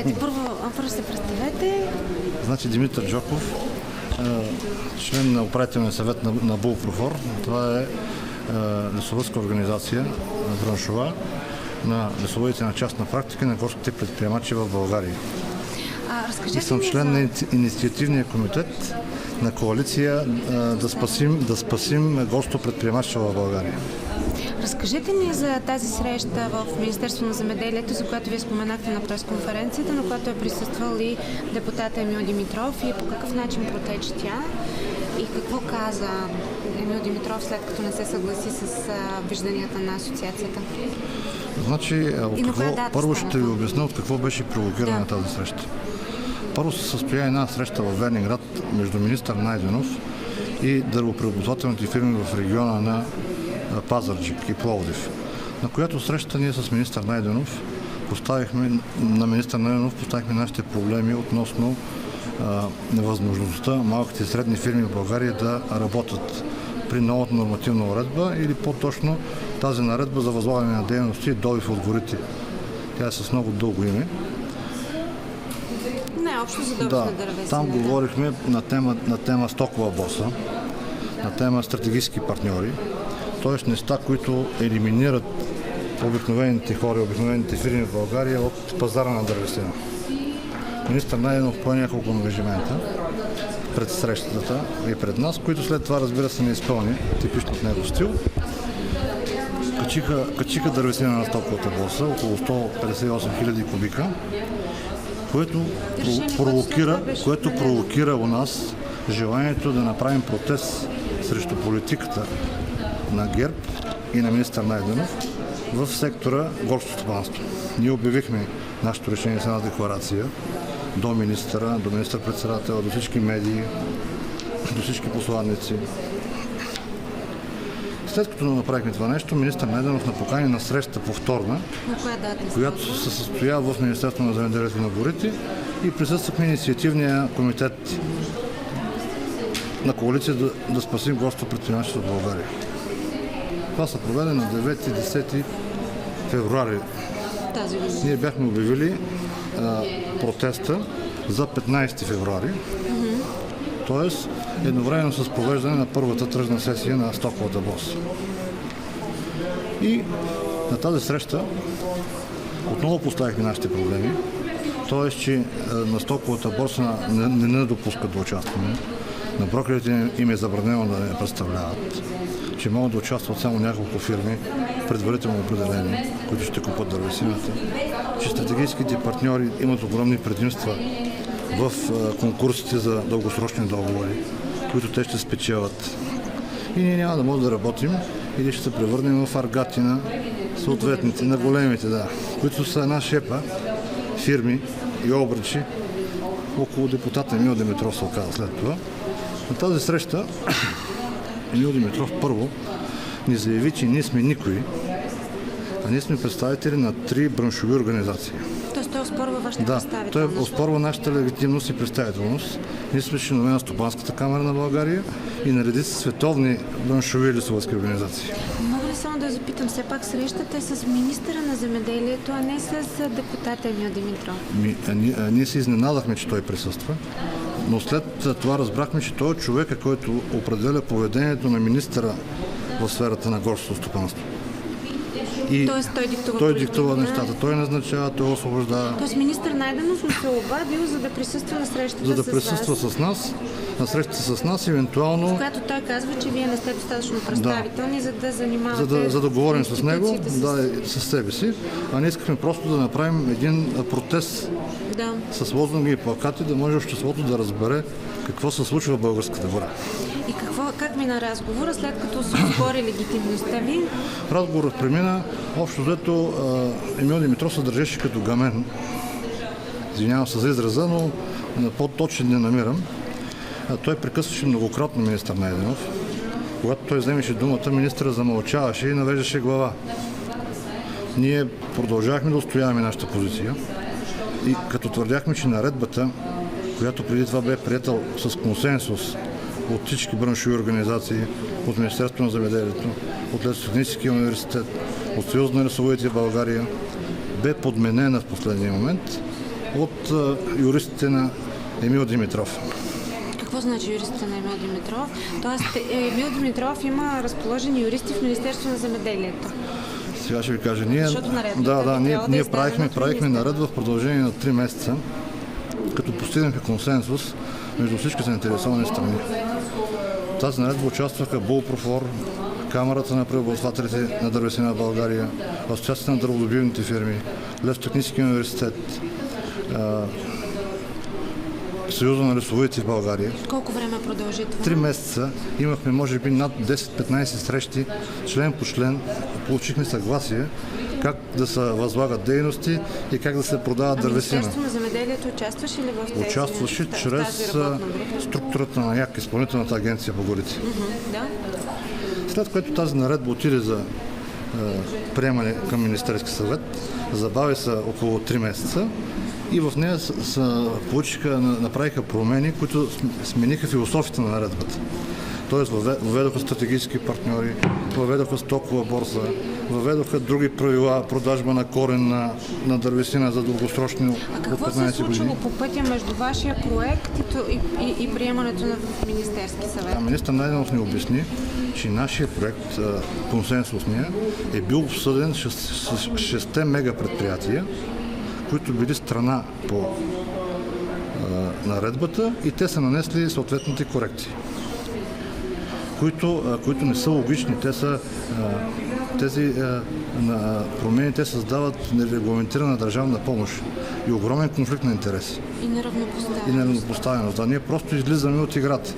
Здравейте, първо се представете. Значи Димитър Джоков, член на управителния съвет на Булпрофор. Това е лесовъдска организация браншова на лесоводите на частна практика на горските предприемачи в България. И съм член на инициативния комитет на коалиция да спасим горското предприемачество в България. Разкажете ни за тази среща в Министерството на земеделието, за която вие споменахте на пресконференцията, на която е присъствал и депутат Емил Димитров, и по какъв начин протече тя и какво каза Емил Димитров, след като не се съгласи с вижданията на асоциацията? Значи, първо ще ви обясня от какво беше провокирана тази среща. Първо се състоя една среща в Верниград между министър Найденов и дървопреработвателните фирми в региона на Пазарджик и Пловдив, на която среща ние с министър Найденов поставихме нашите проблеми относно невъзможността малките и средни фирми в България да работят при новата нормативна уредба или по-точно тази наредба за възлагане на дейности и добив от горите. Тя е с много дълго име. Общо за добив на дървесина. Там говорихме на тема стокова борса, на тема стратегически партньори, т.е. неща, които елиминират обикновените хора, обикновените фирми в България от пазара на дървесина. Министър Найденов пое няколко ангажимента пред срещата и пред нас, които след това, разбира се, не изпълни, типично в него стил. Качиха дървесина на стоковата борса, около 158 000 кубика, което провокира у нас желанието да направим протест срещу политиката на ГЕРБ и на министър Найденов в сектора горско стопанство. Ние обявихме нашето решение с една декларация до министъра, до министър-председателя, до всички медии, до всички посланици. След като направихме това нещо, министър Найденов ни покани на среща повторна, която се състоя в Министерството на земеделието на горите, и присъствахме инициативния комитет на коалиция да спасим горското предприемачество в България. Това се проведе на 9-10 февруари. Ние бяхме обявили протеста за 15 февруари, т.е. едновременно с провеждане на първата тръжна сесия на стоковата борса. И на тази среща отново поставихме нашите проблеми, т.е. че на стоковата борса не допускат да участваме, на брокерите им е забранено да не представляват, че могат да участват само няколко фирми, предварително определени, които ще купат дървесината, че стратегическите партньори имат огромни предимства в конкурсите за дългосрочни договори, които те ще спечелят. И ние няма да можем да работим или ще се превърнем в аргати на съответните, на големите, които са една шепа фирми и обръчи около депутата Емил Димитров, се оказа след това. На тази среща Емил Димитров първо ни заяви, че ние сме никой, а ние сме представители на 3 браншови организации. Тоест той оспорва вашата представителност? Да, той оспорва нашата легитимност и представителност. Ние сме членове на Стопанската камара на България и на редица световни браншови лесовъдски организации. Мога ли само да запитам, все пак срещата е с министъра на земеделието, а не с депутата Емил Димитров? Ние се изненадахме, че той присъства, но след това разбрахме, че той е човека, който определя поведението на министъра в сферата на горското стопанство. Тоест той диктува нещата, той назначава, той освобождава. Тоест министър Найденов му се обадил, за да присъства на срещата с вас. За да присъства с нас, на срещата с нас, евентуално... В която той казва, че вие не сте достатъчно представителни, за да занимавате... За да говорим с него, с себе си, а не искахме просто да направим един протест с лозунги и плакати, да може обществото да разбере какво се случва в българската гора. И как мина разговора, след като се оспори легитимността ви? Разговорът премина. Общо взето Емил Димитров се държеше като гамен. Извинявам се за израза, но по-точен не намирам. Той прекъсваше многократно министър Найденов. Когато той вземеше думата, министъра замълчаваше и навеждаше глава. Ние продължавахме да отстояваме нашата позиция и като твърдяхме, че наредбата, която преди това бе приета с консенсус от всички браншови организации, от Министерството на земеделието, от Лесотехническия университет, от Съюз на лесоводите в България, бе подменена в последния момент от юристите на Емил Димитров. Какво значи юристите на Емил Димитров? Тоест Емил Димитров има разположени юристи в Министерство на земеделието. Сега ще ви кажа, ние правихме наредба в продължение на 3 месеца, като постигнахме консенсус между всички заинтересовани страни. В тази наредба участваха Булпрофор, Камарата на преобразователите на дървесина в България, Асоциацията на дърводобивните фирми, Лесотехническия университет, Съюза на лесоводите в България. Колко време продължи това? 3 месеца имахме, може би, над 10-15 срещи, член по член. Получихме съгласие как да се възлагат дейности и как да се продават дървесина. Министерство на земеделието участваше ли в тези? Участваше чрез структурата на ЯК, Изпълнителната агенция по горите. Да. След което тази наредба отиде за приемане към Министерски съвет, забави се около 3 месеца и в нея направиха промени, които смениха философията на наредбата. Тоест въведоха стратегически партньори, въведоха стокова борса, въведоха други правила, продажба на корен на дървесина за дългосрочни от 15 години. А какво се е случило по пътя между вашия проект и приемането на Министерски съвет? Министър Найденов ни обясни, че нашия проект, консенсусния, е бил обсъден с 6 мегапредприятия, които били страна по наредбата и те са нанесли съответните корекции, които не са логични. Тези промени те създават нерегламентирана държавна помощ и огромен конфликт на интереси. И неравнопоставеност. Да, ние просто излизаме от играта.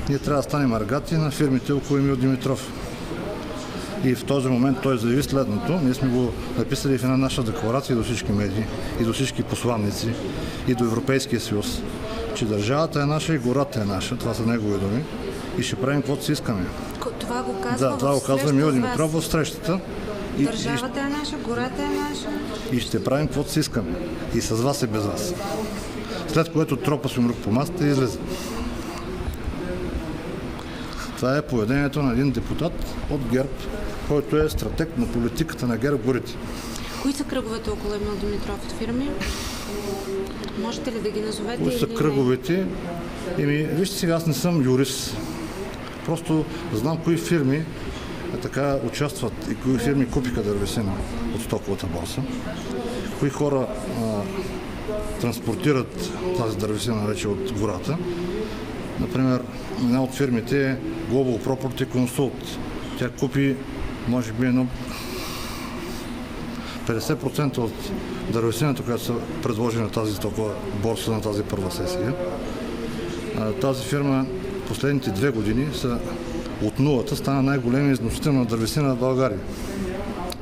Ние трябва да станем аргати на фирмите около Емил Димитров. И в този момент той заяви следното. Ние сме го написали в една наша декларация до всички медии, и до всички посланници, и до Европейския съюз, че държавата е наша и гората е наша. Това са негови думи. И ще правим каквото си искаме. Това го казва това го казва Емил Димитров в срещата. Държавата е наша, гората е наша. И ще правим каквото си искаме. И с вас и без вас. След което тропа с умрук по масата и излезе. Това е поведението на един депутат от ГЕРБ, който е стратег на политиката на ГЕРБ горите. Кои са кръговете около Емил Димитров от фирми? Можете ли да ги назовете? Кои са кръговете? Вижте сега, аз не съм юрист. Просто знам кои фирми така участват и кои фирми купиха дървесина от стоковата борса. Кои хора транспортират тази дървесина вече от гората. Например, една от фирмите е Global Property Consult. Тя купи, може би, 50% от дървесината, която са предложени на тази стокова борса, на тази първа сесия. Тази фирма последните 2 години от нулата стана най-големия износител на дървесина в България.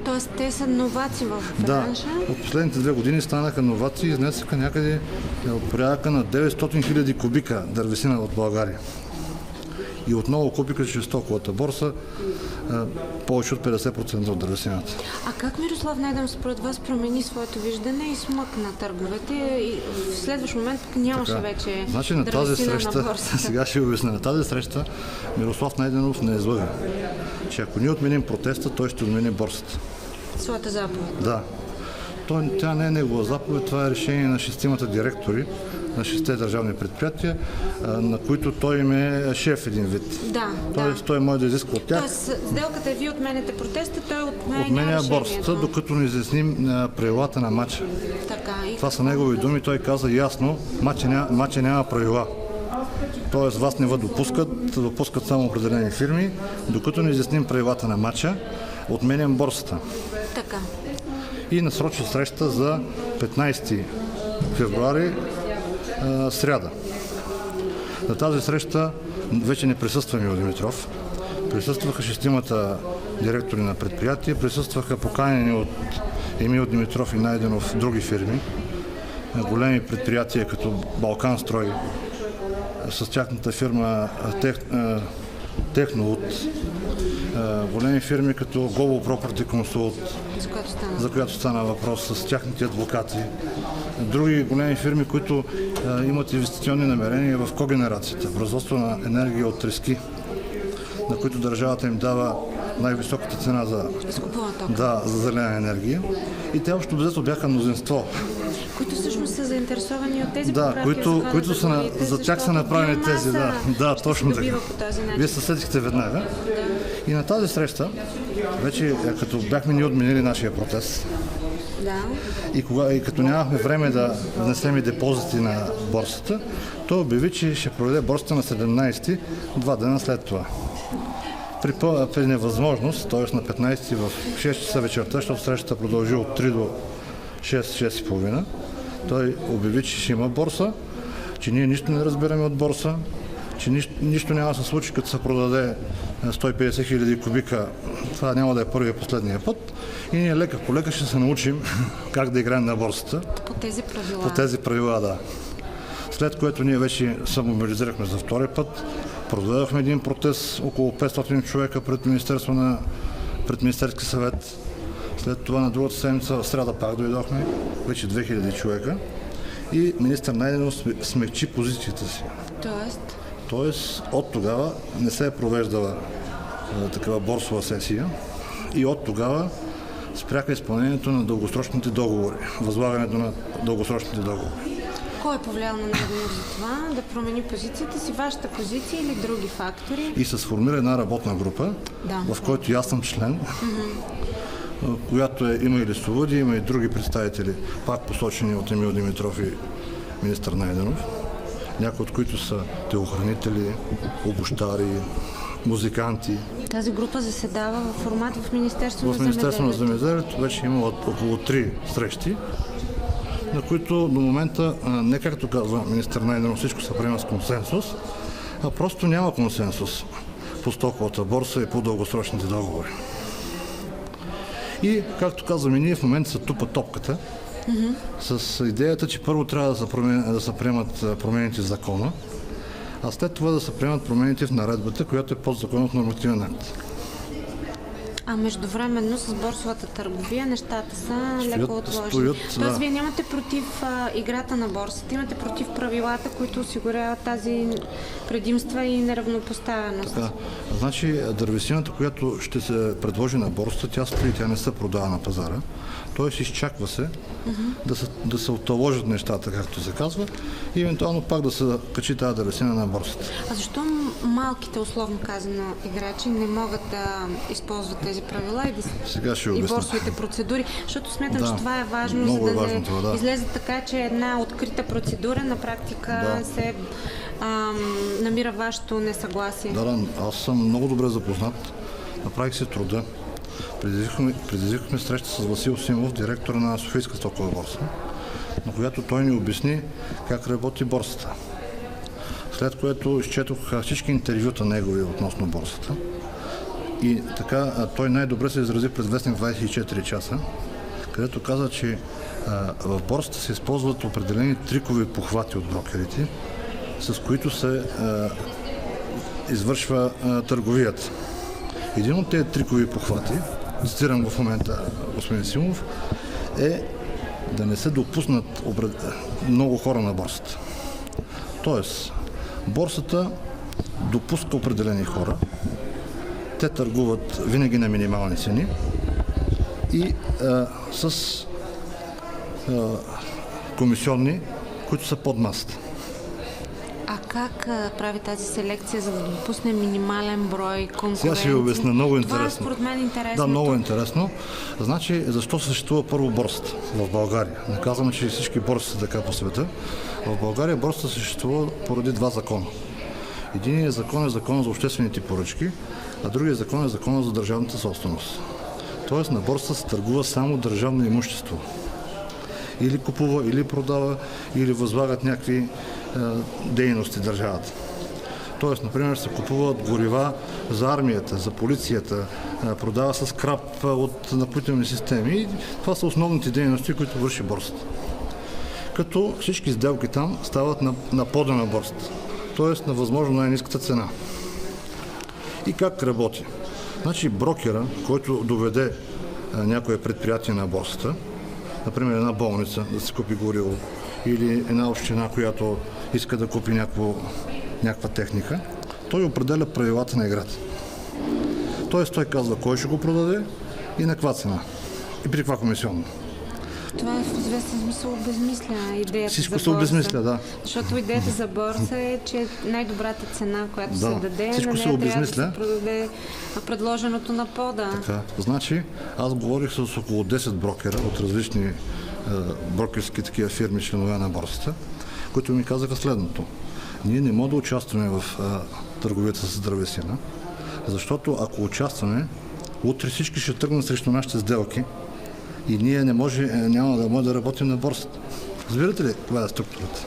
Тоест те са новаци в бранша? Да, от последните 2 години станаха новаци и изнесаха някъде от порядъка на 900 000 кубика дървесина от България. И отново купиха чрез стоковата борса повече от 50% от дървесината. А как Мирослав Найденов според вас промени своето виждане и смъкна търговете и в следващ момент нямаше вече дървесина на борсата? Сега ще обясня. На тази среща Мирослав Найденов не излъга, че ако ние отменим протеста, той ще отмени борсата. Своята заповед? Да. Тя не е негова заповед, това е решение на 6 директори на 6 държавни предприятия, на които той им е шеф един вид. Той може да изиска от тях. Тоест, сделката е вие отменяте протеста, той отменя борсата, докато не изясним правилата на матча. Това са негови думи, той каза ясно, матча няма правила. Тоест вас не допускат само определени фирми, докато не изясним правилата на матча, отменям борсата. Така. И насрочи среща за 15 февруари, сряда. На тази среща вече не присъства Емил Димитров. Присъстваха 6 директори на предприятия, присъстваха поканени от Емил Димитров и Найденов други фирми, големи предприятия като Балканстрой, с тяхната фирма Технолут, големи фирми като Global Property Consult, за която стана въпрос, с тяхните адвокати, други големи фирми, които имат инвестиционни намерения в когенерацията, производство на енергия от трески, на които държавата им дава най-високата цена за зелена енергия. И те общо взето бяха мнозинство Които всъщност са заинтересовани от тези Да, поправки които са за тях са направени тези, да, точно така. Вие се сетихте веднага. И на тази среща, вече като бяхме ни отменили нашия протест, и като нямахме време да внесем и депозити на борсата, той обяви, че ще проведе борсата на 17-ти, 2 дена след това. При невъзможност, т.е. на 15-ти в 6 часа вечерта, защото срещата продължи от 3 до 6-6:30, той обяви, че ще има борса, че ние нищо не разбираме от борса, че нищо няма да се случи, като се продаде 150 хиляди кубика. Това няма да е първия и последния път. И ние лека по лека ще се научим как да играем на борсата. По тези правила. Да. След което ние вече се мобилизирахме за втори път. Проведохме един протест, около 500 човека пред Министерски съвет. След това на другата седмица, в сряда пак дойдохме, вече 2000 човека. И министър Найденов смекчи позицията си. Тоест, от тогава не се е провеждала такава борсова сесия и от тогава спряха изпълнението на дългосрочните договори, възлагането на дългосрочните договори. Кой е повлиял на Найденов за това да промени позицията си, вашата позиция или други фактори? И се сформира една работна група, в която и аз съм член, която има и листоводи, има и други представители, пак посочени от Емил Димитров и министър Найденов, някои от които са телохранители, обущари, музиканти. Тази група заседава в формат в Министерството на земеделието. В Министерството на земеделието вече има около 3 срещи, на които до момента, не както казва министър Найденов, всичко се приема с консенсус, а просто няма консенсус по стоковата борса и по дългосрочните договори. И, както казваме, ние в момента се тупа топката с идеята, че първо трябва да се приемат промените в закона, а след това да се приемат промените в наредбата, която е подзаконов нормативен акт. А междувременно с борсовата търговия нещата са леко отложени. Тоест, вие нямате против играта на борсата, имате против правилата, които осигуряват тази предимства и неравнопоставеност. Така. Значи, дървесината, която ще се предложи на борсата, тя стои, тя не се продава на пазара. Тоест, изчаква се да се отложат нещата, както се казва, и евентуално пак да се качи тази дървесина на борсата. А защо малките, условно казано, играчи не могат да използват тези правила и борсовите процедури? Защото смятам, че това е важно, за да не излезе така, че една открита процедура на практика се намира вашето несъгласие. Да, аз съм много добре запознат. Направих се труда. Предизвикахме среща с Васил Симов, директор на Софийска стокова борса, на която той ни обясни как работи борсата. След което изчетох всички интервюта негови относно борсата. И така той най-добре се изрази пред вестник 24 часа, където каза, че в борсата се използват определени трикови похвати от брокерите, с които се извършва търговията. Един от тези трикови похвати, цитирам го в момента господин Симов, е да не се допуснат много хора на борсата. Тоест, борсата допуска определени хора, те търгуват винаги на минимални цени и с комисионни, които са под масата. А как прави тази селекция, за да допусне минимален брой конкуренции? Сега ще ви обясня, много интересно. Това е според мен интересно. Да, много интересно. Значи, защо съществува първо борсата в България? Не казваме, че всички борси са така по света. В България борсата съществува поради два закона. Единият закон е закон за обществените поръчки, а другият закон е закон за държавната собственост. Тоест на борсата се търгува само държавно имущество. Или купува, или продава, или възлагат някакви дейности държавата. Тоест, например, се купуват горива за армията, за полицията, продава се скрап от напоителни системи. И това са основните дейности, които върши борсата. Като всички сделки там стават на пода на борсата, т.е. на възможно най-ниската цена. И как работи? Значи брокера, който доведе някое предприятие на борсата, например една болница да си купи гориво, или една община, която иска да купи някаква техника, той определя правилата на играта. Тоест той казва кой ще го продаде и на каква цена и при каква комисионна. Това в известен смисъл обезмисля идеята Всичко за се борса. обезмисля, да. Защото идеята за борса е, че най-добрата цена, която Да, се даде, всичко на се нея трябва да обезмисля. се продаде предложеното на пода. Така. Значи, аз говорих с около 10 брокера от различни брокерски такива фирми, членове на борсата, които ми казаха следното. Ние не можем да участваме в търговията с дървесина, защото ако участваме, утре всички ще тръгнат срещу нашите сделки и ние няма да можем да работим на борсата. Разбирате ли това е структурата?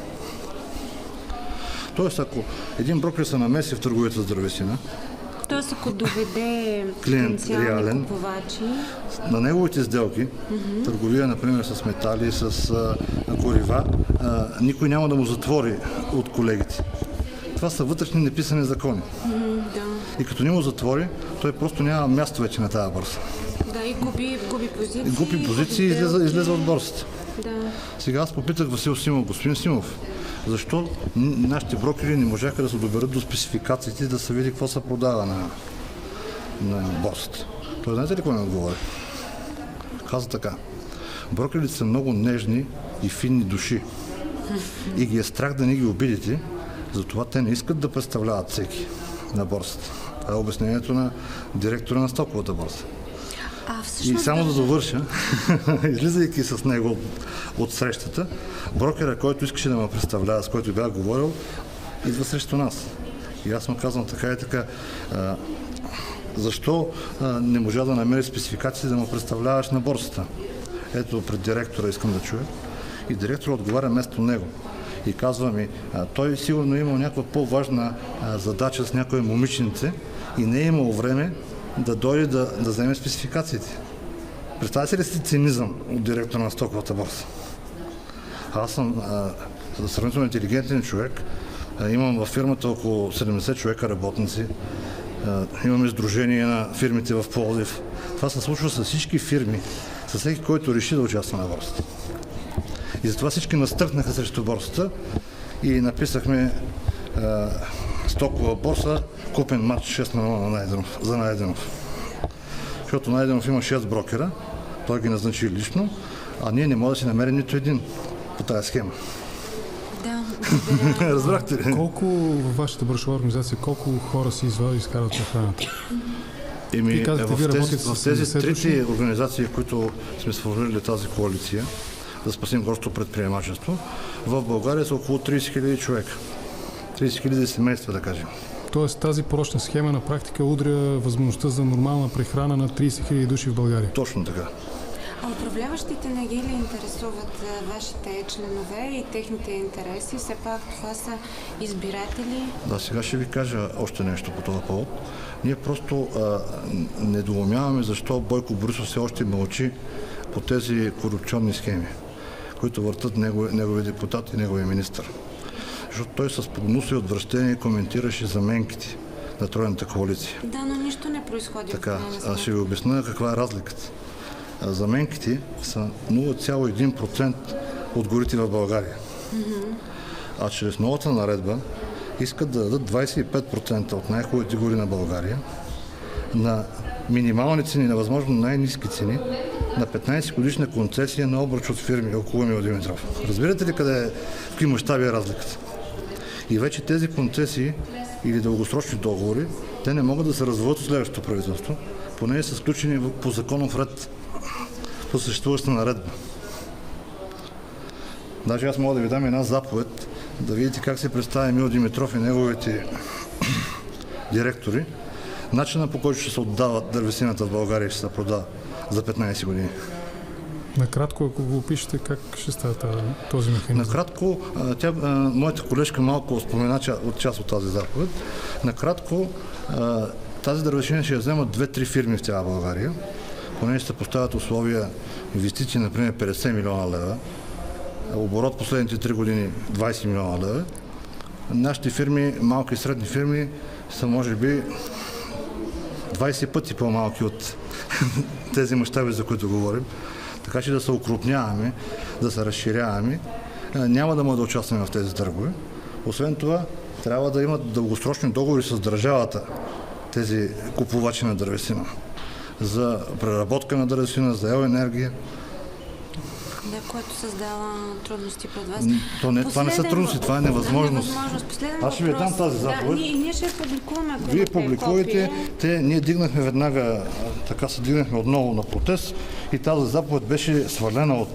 Тоест, ако един брокер се намеси в търговията с дървесина, Тоест, ако доведе клиент потенциални реален, купувачи, на неговите сделки, търговия, например, с метали, с горива, никой няма да му затвори от колегите. Това са вътрешни неписани закони. да. И като не му затвори, той просто няма място вече на тази борса. Да, и губи позиции. И губи позиции и излезе от борсата. Да. Сега аз попитах Васил Симов, господин Симов, защо нашите брокери не можаха да се доберат до спецификациите, да се види какво се продава на борсата. Той знаете ли какво ми отговори? Каза така. Брокерите са много нежни и финни души. И ги е страх да не ги обидите, затова те не искат да представляват всеки на борсата. Това е обяснението на директора на стоковата борса. И само да довърша, излизайки с него от срещата, брокера, който искаше да ме представлява, с който бях говорил, идва срещу нас. И аз му казвам така и така, защо не можа да намери спецификации да му представляваш на борсата? Ето пред директора искам да чуя. И директор отговаря вместо него. И казва ми, той сигурно е имал някаква по-важна задача с някое момиченце и не е имал време да дойде да вземе спецификациите. Представете ли си цинизъм от директора на стоковата борса? Аз съм сравнително интелигентен човек. Имам във фирмата около 70 човека работници. Имаме сдружение на фирмите в Пловдив. Това се случва с всички фирми, с всеки, който реши да участва на борсата. И затова всички настъркнаха срещу борсата и написахме стокова борса, купен матч 6-0 за Найденов. Защото Найденов има 6 брокера, той ги назначи лично, а ние не можем да си намерим нито един по тази схема. Да, разбрахте ли? Колко във вашата браншова организация, колко хора си изкарат на храната? В тези трите организации, в които сме сформирали тази коалиция, да спасим горското предприемачество, в България са около 30 000 човека. 30 000 семейства, да кажем. Тоест тази порочна схема на практика удря възможността за нормална прехрана на 30 000 души в България. Точно така. А управляващите не ги ли интересуват вашите членове и техните интереси? Все пак това са избиратели. Да, сега ще ви кажа още нещо по този повод. Ние просто недоумяваме защо Бойко Борисов все още мълчи по тези корупционни схеми, които въртат негови депутат и неговия министър. Защото той с прогнуса и отвращение коментираше заменките на тройната коалиция. Да, но нищо не произходи. Така, аз ще ви обясня каква е разликата. Заменките са 0,1% от горите в България. А чрез новата наредба искат да дадат 25% от най-хубавите гори на България на минимални цени, на възможно най-ниски цени, на 15 годишна концесия на обръч от фирми около Емил Димитров. Разбирате ли в какви мащаби е разликата? И вече тези концесии или дългосрочни договори, те не могат да се развиват от следващото правителство, поне са сключени по законов ред, по съществуваща наредба. Даже аз мога да ви дам една заповед, да видите как се представя Емил Димитров и неговите директори, начина по който ще се отдава дървесината в България и ще се продава за 15 години. Накратко, ако го опишете, как ще става този механизъм? Накратко, моята колежка малко спомена от част от тази заповед. Накратко, тази дървесина ще я вземат 2-3 фирми в цяла България, понеже се поставят условия инвестиции, например 50 милиона лева, оборот последните 3 години 20 милиона лева. Нашите фирми, малки и средни фирми, са може би 20 пъти по-малки от тези мащаби, за които говорим. Така че да се укрупняваме, да се разширяваме, няма да може да участваме в тези търгове. Освен това, трябва да имат дългосрочни договори с държавата, тези купувачи на дървесина, за преработка на дървесина, за електроенергия. Да, което създава трудности пред вас. Това не са трудности, това е невъзможност. Аз ще ви дам тази заповед. Да, ние ще я публикуваме, ако Вие имате публикувайте, копие. ние дигнахме веднага, така се дигнахме отново на протест и тази заповед беше свалена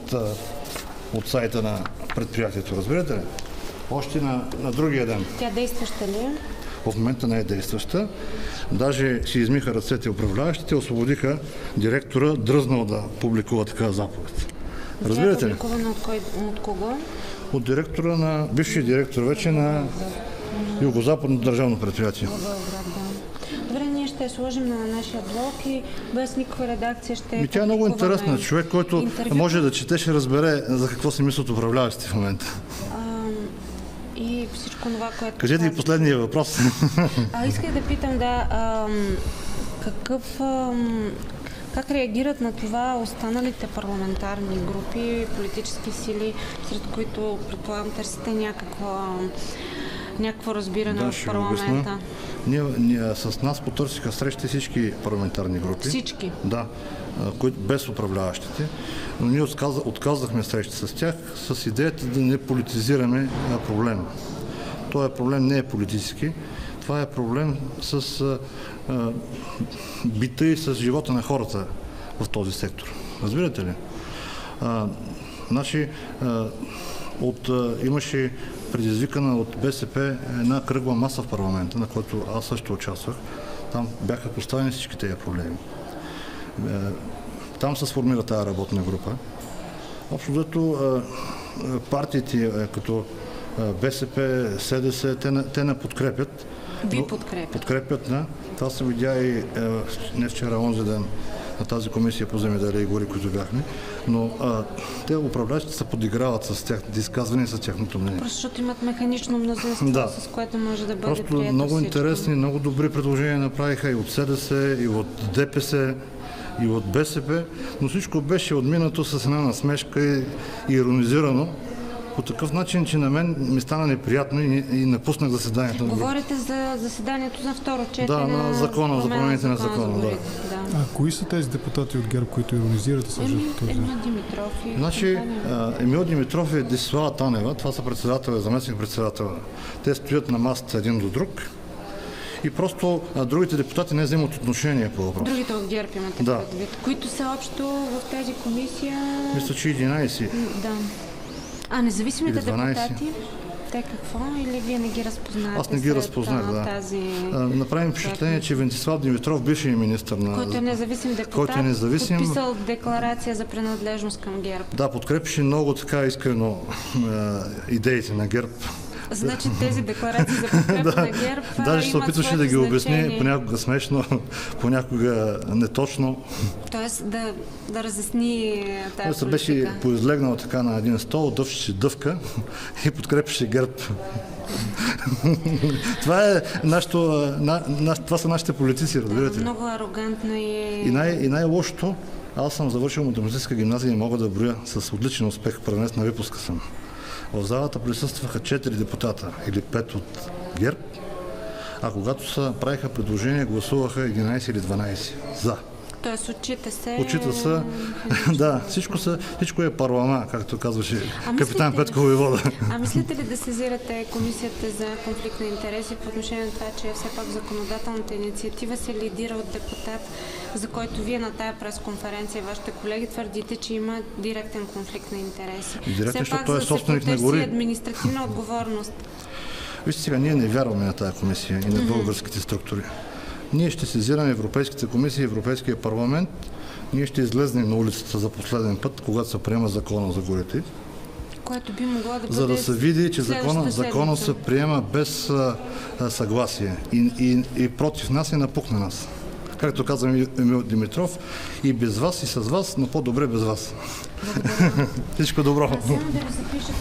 от сайта на предприятието, разбирате ли? Още на другия ден. Тя действаща ли е? В момента не е действаща. Даже си измиха ръцете управляващите, освободиха директора, дръзнал да публикува такава заповед. Разбирате ли? Тя е публикувана от кого? От директора на, бившия директор вече на Югозападно държавно предприятие. Добре, ние ще я сложим на нашия блог и без никаква редакция ще... Тя е много интересна. Човек, който интервю. може да чете, ще разбере за какво се мислят управляващите в момента. И всичко това, което... Кажете и последния въпрос. Исках да питам, как реагират на това останалите парламентарни групи, политически сили, сред които, предполагам, търсите някакво разбиране в парламента? Ние с нас потърсиха срещи всички парламентарни групи. Всички? Да, без управляващите. Но ние отказахме срещи с тях с идеята да не политизираме проблема. Този проблем не е политически. Това е проблем с бита и с живота на хората в този сектор. Разбирате ли? Имаше предизвикана от БСП една кръгла маса в парламента, на която аз също участвах. Там бяха поставени всички тези проблеми. Там се сформира тази работна група. Общо взето партиите като БСП, СДС, те не подкрепят. Ви подкрепят? Подкрепят, да. Това се видя и не вчера, онзи ден на тази комисия по земеделие и гори, които бяхме. Но те управляващите се подиграват с тях, да изказвани с тяхното мнение. Просто защото имат механично мнозинство, да, с което може да бъде просто прието много всичко. Интересни, много добри предложения направиха и от СДС, и от ДПС, и от БСП, но всичко беше отминато с една насмешка и иронизирано по такъв начин, че на мен ми стана неприятно и напуснах заседанието. Говорите за заседанието на второ четене. Да, на закона, за промените на закона. Да. Кои са тези депутати от ГЕРБ, които иронизирате също? Емил Димитров и... Значи, Емил Димитров и Десислава Танева, това са председател и заместник-председател. Те стоят на масата един до друг и просто другите депутати не вземат отношение по въпроса. Другите от ГЕРБ имате предвид, които са общо в тази комисия... Мисля, че 11. Да. Независимите депутати, те какво? Или вие не ги разпознавате? Аз не ги разпознах, да. Тази... Направим впечатление, че Вентислав Димитров, бившият министър на... Който е независим депутат, подписал декларация за принадлежност към ГЕРБ. Да, подкрепеше много така искрено идеите на ГЕРБ. Значи тези декларации за подкрепа на ГЕРБ даже се опитваше да ги обясни понякога смешно, понякога неточно. Тоест да разясни тази политика. Беше поизлегнал така на един стол, дъвчеше дъвка и подкрепеше ГЕРБ. Това са нашите политици, разбирате ли? Много арогантно и най-лошото, аз съм завършил математическа гимназия и мога да броя с отличен успех, първенец на випуска съм. В залата присъстваха 4 депутата или 5 от ГЕРБ, а когато се правиха предложения, гласуваха 11 или 12 за. Тоест отчита се... Отчита се, да, всичко е парлама, както казваше капитан Петко Войвода. Мислите ли да сезирате комисията за конфликт на интереси по отношение на това, че все пак законодателната инициатива се лидира от депутат, за който вие на тая пресконференция, вашите колеги твърдите, че има директен конфликт на интереси? Директен, защото той е собственик на гори. Административна отговорност. Вижте сега, ние не вярваме на тая комисия и на българските структури. Ние ще сезираме Европейската комисия и Европейския парламент. Ние ще излезнем на улицата за последен път, когато се приема закона за горите. Което би могло да бъде... За да се види, че закона се приема без съгласие и против нас и напук на нас. Както каза Емил Димитров, и без вас, и с вас, но по-добре без вас. Благодаря. Всичко добро. Само да ви запиша